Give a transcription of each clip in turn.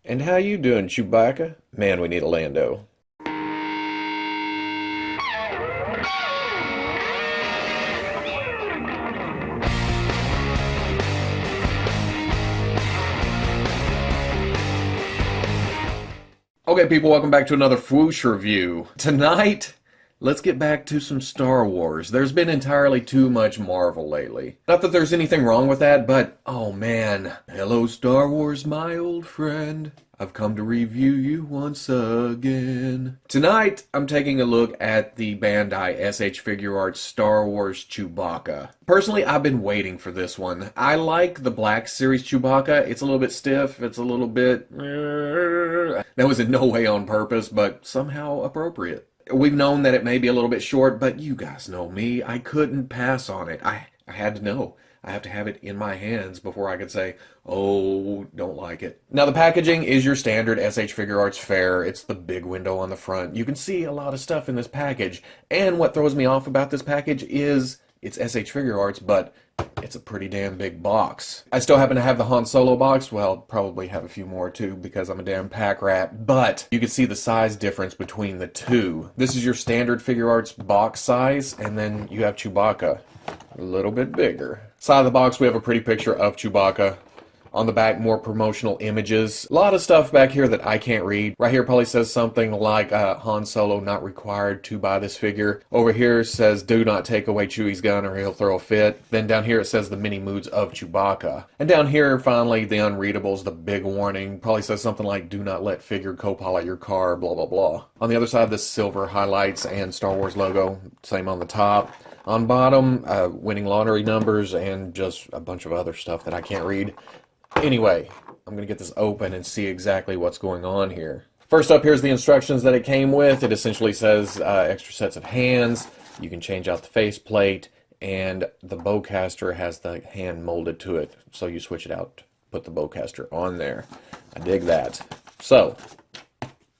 And how you doing, Chewbacca? Man, we need a Lando. Okay, people, welcome back to another Fwoosh review. Tonight, let's get back to some Star Wars. There's been entirely too much Marvel lately. Not that there's anything wrong with that, but, oh man. Hello, Star Wars, my old friend. I've come to review you once again. Tonight, I'm taking a look at the Bandai S.H. Figuarts Star Wars Chewbacca. Personally, I've been waiting for this one. I like the Black Series Chewbacca. It's a little bit stiff. It's a little bit... That was in no way on purpose, but somehow appropriate. We've known that it may be a little bit short, but you guys know me. I couldn't pass on it. I had to know. I have to have it in my hands before I could say, oh, don't like it. Now, the packaging is your standard S.H. Figuarts fare. It's the big window on the front. You can see a lot of stuff in this package. And what throws me off about this package is it's S.H. Figuarts, but it's a pretty damn big box. I still happen to have the Han Solo box. Well, probably have a few more too because I'm a damn pack rat. But you can see the size difference between the two. This is your standard Figuarts box size, and then you have Chewbacca. A little bit bigger. Side of the box, we have a pretty picture of Chewbacca. On the back, more promotional images. A lot of stuff back here that I can't read. Right here probably says something like Han Solo not required to buy this figure. Over here says do not take away Chewie's gun or he'll throw a fit. Then down here it says the many moods of Chewbacca. And down here finally the unreadables, the big warning. Probably says something like do not let figure co-pilot your car, blah blah blah. On the other side, the silver highlights and Star Wars logo. Same on the top. On bottom, winning lottery numbers and just a bunch of other stuff that I can't read. Anyway, I'm going to get this open and see exactly what's going on here. First up, here's the instructions that it came with. It essentially says extra sets of hands. You can change out the faceplate, and the bowcaster has the hand molded to it. So you switch it out, put the bowcaster on there. I dig that. So,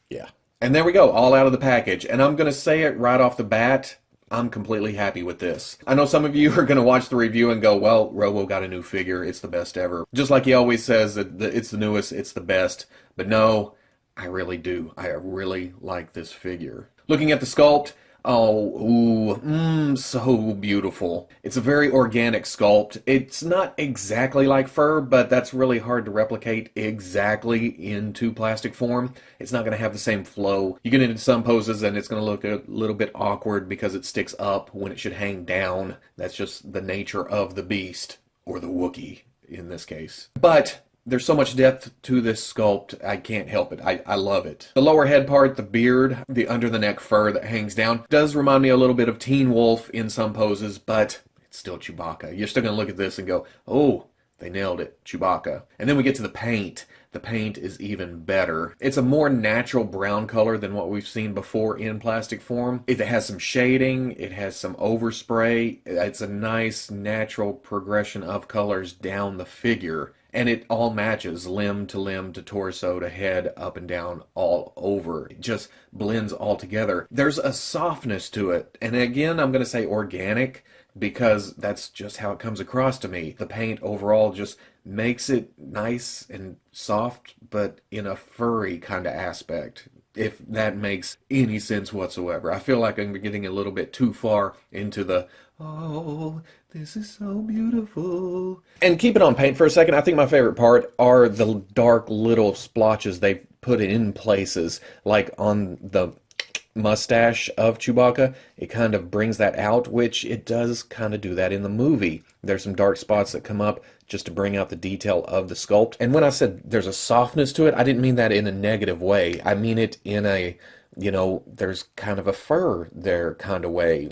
yeah. And there we go, all out of the package. And I'm going to say it right off the bat. I'm completely happy with this. I know some of you are going to watch the review and go, well, Robo got a new figure. It's the best ever. Just like he always says that it's the newest, it's the best. But no, I really do. I really like this figure. Looking at the sculpt, oh, ooh, so beautiful. It's a very organic sculpt. It's not exactly like fur, but that's really hard to replicate exactly into plastic form. It's not going to have the same flow. You get into some poses and it's going to look a little bit awkward because it sticks up when it should hang down. That's just the nature of the beast, or the Wookiee in this case. But there's so much depth to this sculpt, I can't help it. I love it. The lower head part, the beard, the under the neck fur that hangs down, does remind me a little bit of Teen Wolf in some poses, but it's still Chewbacca. You're still going to look at this and go, oh, they nailed it, Chewbacca. And then we get to the paint. The paint is even better. It's a more natural brown color than what we've seen before in plastic form. It has some shading, it has some overspray. It's a nice natural progression of colors down the figure. And it all matches limb to torso to head, up and down, all over. It just blends all together. There's a softness to it. And again, I'm going to say organic because that's just how it comes across to me. The paint overall just makes it nice and soft, but in a furry kind of aspect, if that makes any sense whatsoever. I feel like I'm getting a little bit too far into the, oh, this is so beautiful. And keep it on paint for a second. I think my favorite part are the dark little splotches they've put in places, like on the mustache of Chewbacca. It kind of brings that out, which it does kind of do that in the movie. There's some dark spots that come up just to bring out the detail of the sculpt. And when I said there's a softness to it, I didn't mean that in a negative way. I mean it in a, you know, there's kind of a fur there kind of way.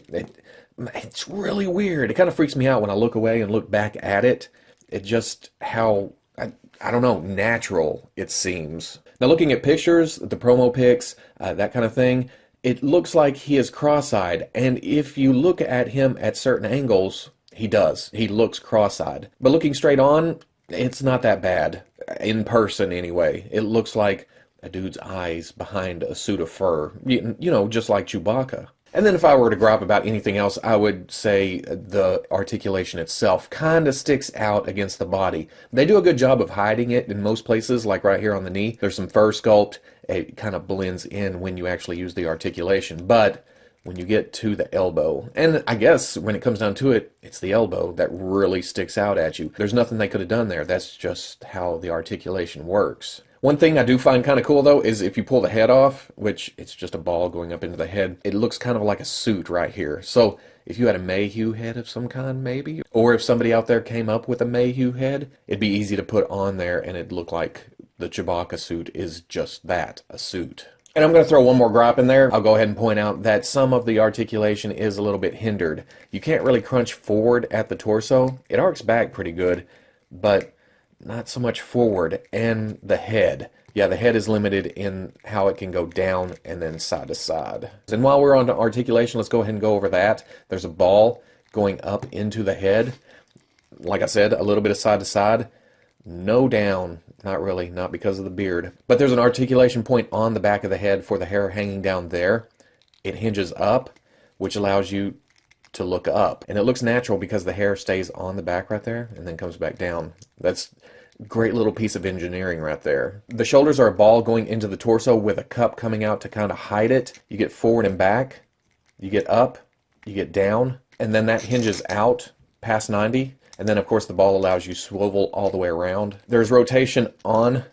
It's really weird. It kind of freaks me out when I look away and look back at it. It just how, I don't know, natural it seems. Now looking at pictures, the promo pics, that kind of thing, it looks like he is cross-eyed. And if you look at him at certain angles, he does. He looks cross-eyed. But looking straight on, it's not that bad. In person anyway. It looks like a dude's eyes behind a suit of fur. You know, just like Chewbacca. And then if I were to gripe about anything else, I would say the articulation itself kind of sticks out against the body. They do a good job of hiding it in most places, like right here on the knee. There's some fur sculpt. It kind of blends in when you actually use the articulation. But when you get to the elbow, and I guess when it comes down to it, it's the elbow that really sticks out at you. There's nothing they could have done there. That's just how the articulation works. One thing I do find kind of cool, though, is if you pull the head off, which it's just a ball going up into the head, it looks kind of like a suit right here. So if you had a Mayhew head of some kind, maybe, or if somebody out there came up with a Mayhew head, it'd be easy to put on there, and it'd look like the Chewbacca suit is just that, a suit. And I'm going to throw one more gripe in there. I'll go ahead and point out that some of the articulation is a little bit hindered. You can't really crunch forward at the torso. It arcs back pretty good, but not so much forward. And the head. Yeah, the head is limited in how it can go down and then side to side. And while we're on articulation, let's go ahead and go over that. There's a ball going up into the head. Like I said, a little bit of side to side. No down. Not really, not because of the beard. But there's an articulation point on the back of the head for the hair hanging down there. It hinges up, which allows you to look up. And it looks natural because the hair stays on the back right there and then comes back down. That's a great little piece of engineering right there. The shoulders are a ball going into the torso with a cup coming out to kind of hide it. You get forward and back, you get up, you get down, and then that hinges out past 90. And then, of course, the ball allows you swivel all the way around. There's rotation on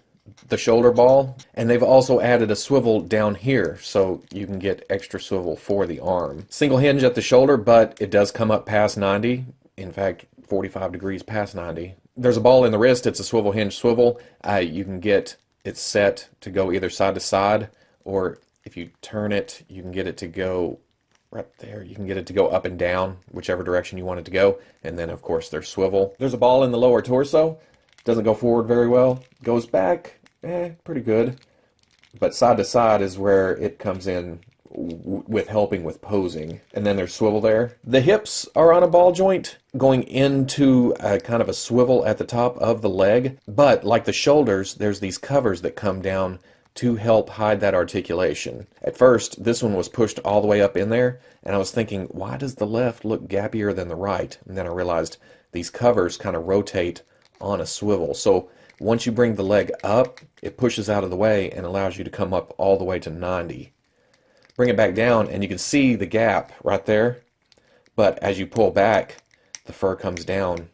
the shoulder ball, and they've also added a swivel down here, so you can get extra swivel for the arm. Single hinge at the shoulder, but it does come up past 90. In fact, 45 degrees past 90. There's a ball in the wrist. It's a swivel hinge swivel. You can get it set to go either side to side, or if you turn it, you can get it to go right there. You can get it to go up and down, whichever direction you want it to go. And then, of course, there's swivel. There's a ball in the lower torso. Doesn't go forward very well. Goes back, pretty good. But side to side is where it comes in with helping with posing. And then there's swivel there. The hips are on a ball joint going into a kind of a swivel at the top of the leg. But like the shoulders, there's these covers that come down to help hide that articulation. At first, this one was pushed all the way up in there, and I was thinking, why does the left look gappier than the right? And then I realized these covers kind of rotate on a swivel. So once you bring the leg up, it pushes out of the way and allows you to come up all the way to 90. Bring it back down, and you can see the gap right there. But as you pull back, the fur comes down,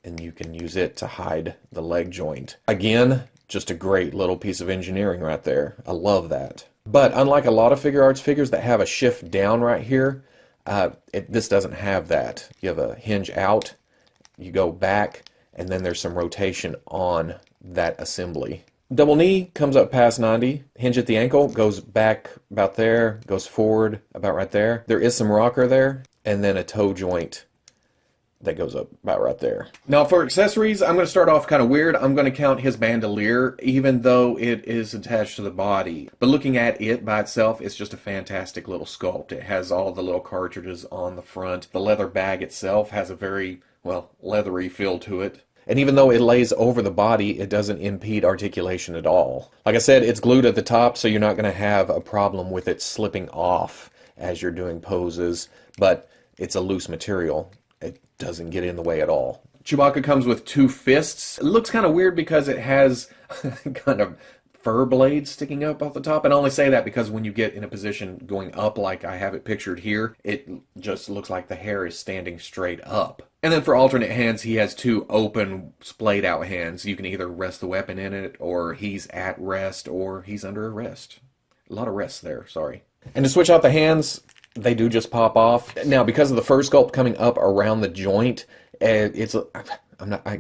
and you can use it to hide the leg joint. Again, just a great little piece of engineering right there. I love that. But unlike a lot of Figuarts figures that have a shift down right here, this doesn't have that. You have a hinge out, you go back, and then there's some rotation on that assembly. Double knee comes up past 90. Hinge at the ankle goes back about there, goes forward about right there. There is some rocker there, and then a toe joint that goes up about right there. Now for accessories, I'm going to start off kind of weird. I'm going to count his bandolier, even though it is attached to the body. But looking at it by itself, it's just a fantastic little sculpt. It has all the little cartridges on the front. The leather bag itself has a very, well, leathery feel to it. And even though it lays over the body, it doesn't impede articulation at all. Like I said, it's glued at the top, so you're not going to have a problem with it slipping off as you're doing poses, but it's a loose material. It doesn't get in the way at all. Chewbacca comes with 2 fists. It looks kind of weird because it has kind of fur blades sticking up off the top. And I only say that because when you get in a position going up like I have it pictured here, it just looks like the hair is standing straight up. And then for alternate hands, he has 2 open, splayed out hands. You can either rest the weapon in it, or he's at rest, or he's under arrest. A lot of rest there, sorry. And to switch out the hands, they do just pop off. Now, because of the fur sculpt coming up around the joint, I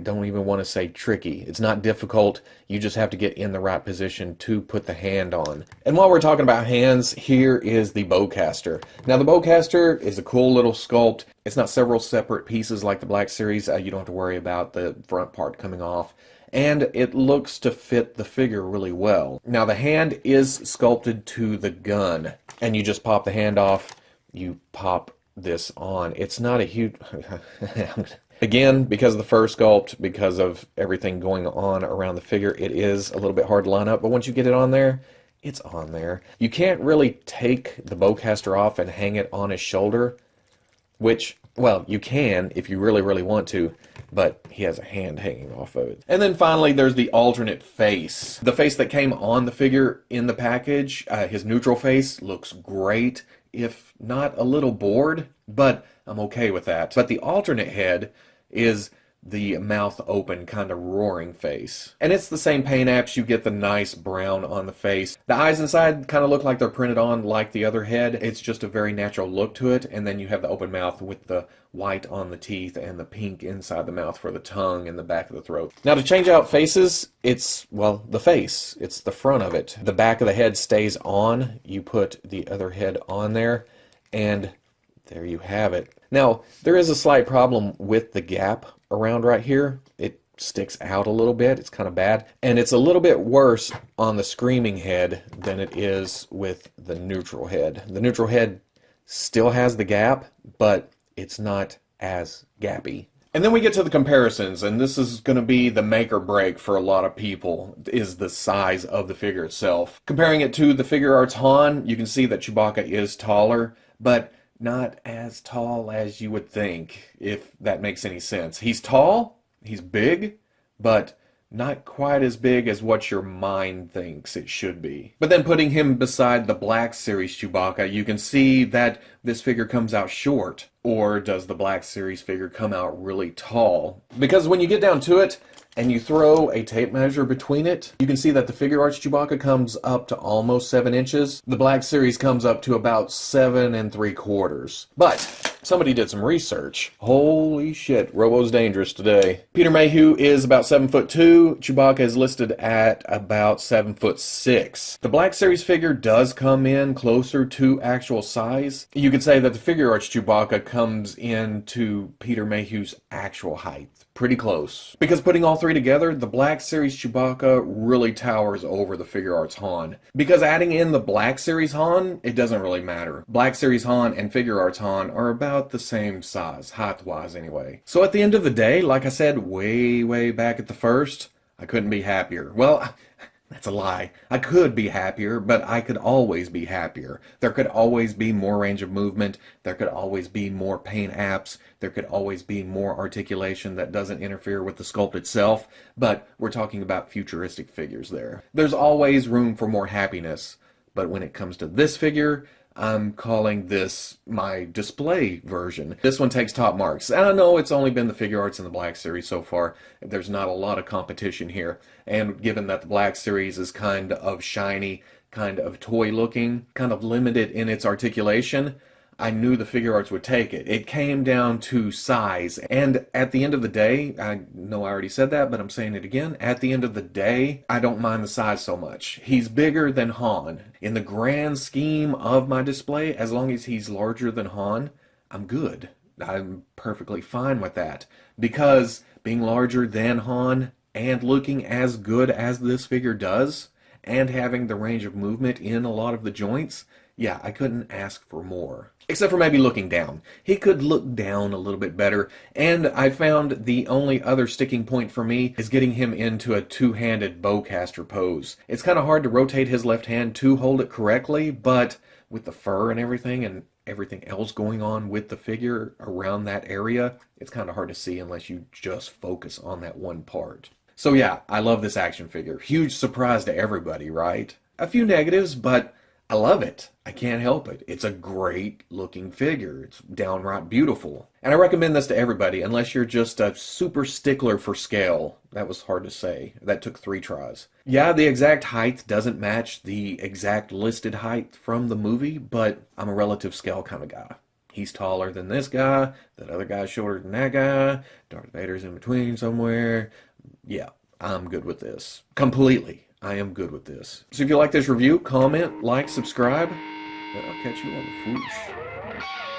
don't even want to say tricky. It's not difficult. You just have to get in the right position to put the hand on. And while we're talking about hands, here is the bowcaster. Now, the bowcaster is a cool little sculpt. It's not several separate pieces like the Black Series. You don't have to worry about the front part coming off. And it looks to fit the figure really well. Now, the hand is sculpted to the gun. And you just pop the hand off. You pop this on. It's not a huge... Again, because of the fur sculpt, because of everything going on around the figure, it is a little bit hard to line up. But once you get it on there, it's on there. You can't really take the bowcaster off and hang it on his shoulder, which, well, you can if you really, really want to, but he has a hand hanging off of it. And then finally, there's the alternate face. The face that came on the figure in the package, his neutral face, looks great, if not a little bored, but I'm okay with that. But the alternate head is the mouth open, kind of roaring face. And it's the same paint apps. You get the nice brown on the face. The eyes inside kind of look like they're printed on like the other head. It's just a very natural look to it. And then you have the open mouth with the white on the teeth and the pink inside the mouth for the tongue and the back of the throat. Now to change out faces, it's, well, the face. It's the front of it. The back of the head stays on. You put the other head on there, and there you have it. Now, there is a slight problem with the gap around right here. It sticks out a little bit. It's kind of bad. And it's a little bit worse on the screaming head than it is with the neutral head. The neutral head still has the gap, but it's not as gappy. And then we get to the comparisons, and this is going to be the make or break for a lot of people, is the size of the figure itself. Comparing it to the Figuarts Han, you can see that Chewbacca is taller, but not as tall as you would think, if that makes any sense. He's tall, he's big, but not quite as big as what your mind thinks it should be. But then putting him beside the Black Series Chewbacca, you can see that this figure comes out short. Or does the Black Series figure come out really tall? Because when you get down to it, and you throw a tape measure between it, you can see that the Figuarts Chewbacca comes up to almost 7 inches. The Black Series comes up to about 7 3/4. But somebody did some research. Holy shit, Robo's dangerous today. Peter Mayhew is about 7'2". Chewbacca is listed at about 7'6". The Black Series figure does come in closer to actual size. You could say that the Figuarts Chewbacca comes into Peter Mayhew's actual height. Pretty close. Because putting all three together, the Black Series Chewbacca really towers over the Figuarts Han. Because adding in the Black Series Han, it doesn't really matter. Black Series Han and Figuarts Han are about the same size, height-wise anyway. So at the end of the day, like I said way back at the first, I couldn't be happier. Well, that's a lie. I could be happier, but I could always be happier. There could always be more range of movement. There could always be more paint apps. There could always be more articulation that doesn't interfere with the sculpt itself. But we're talking about futuristic figures there. There's always room for more happiness. But when it comes to this figure, I'm calling this my display version. This one takes top marks. And I know it's only been the Figuarts and the Black Series so far. There's not a lot of competition here. And given that the Black Series is kind of shiny, kind of toy looking, kind of limited in its articulation, I knew the Figuarts would take it. It came down to size. And at the end of the day, I know I already said that, but I'm saying it again. At the end of the day, I don't mind the size so much. He's bigger than Han. In the grand scheme of my display, as long as he's larger than Han, I'm good. I'm perfectly fine with that. Because being larger than Han and looking as good as this figure does, and having the range of movement in a lot of the joints, yeah, I couldn't ask for more. Except for maybe looking down. He could look down a little bit better, and I found the only other sticking point for me is getting him into a two-handed bowcaster pose. It's kind of hard to rotate his left hand to hold it correctly, but with the fur and everything else going on with the figure around that area, it's kind of hard to see unless you just focus on that one part. So yeah, I love this action figure. Huge surprise to everybody, right? A few negatives, but I love it. I can't help it. It's a great looking figure. It's downright beautiful. And I recommend this to everybody unless you're just a super stickler for scale. That was hard to say. That took 3 tries. Yeah, the exact height doesn't match the exact listed height from the movie, but I'm a relative scale kind of guy. He's taller than this guy. That other guy's shorter than that guy. Darth Vader's in between somewhere. Yeah, I'm good with this. Completely. I am good with this. So if you like this review, comment, like, subscribe, and I'll catch you on the Fwoosh.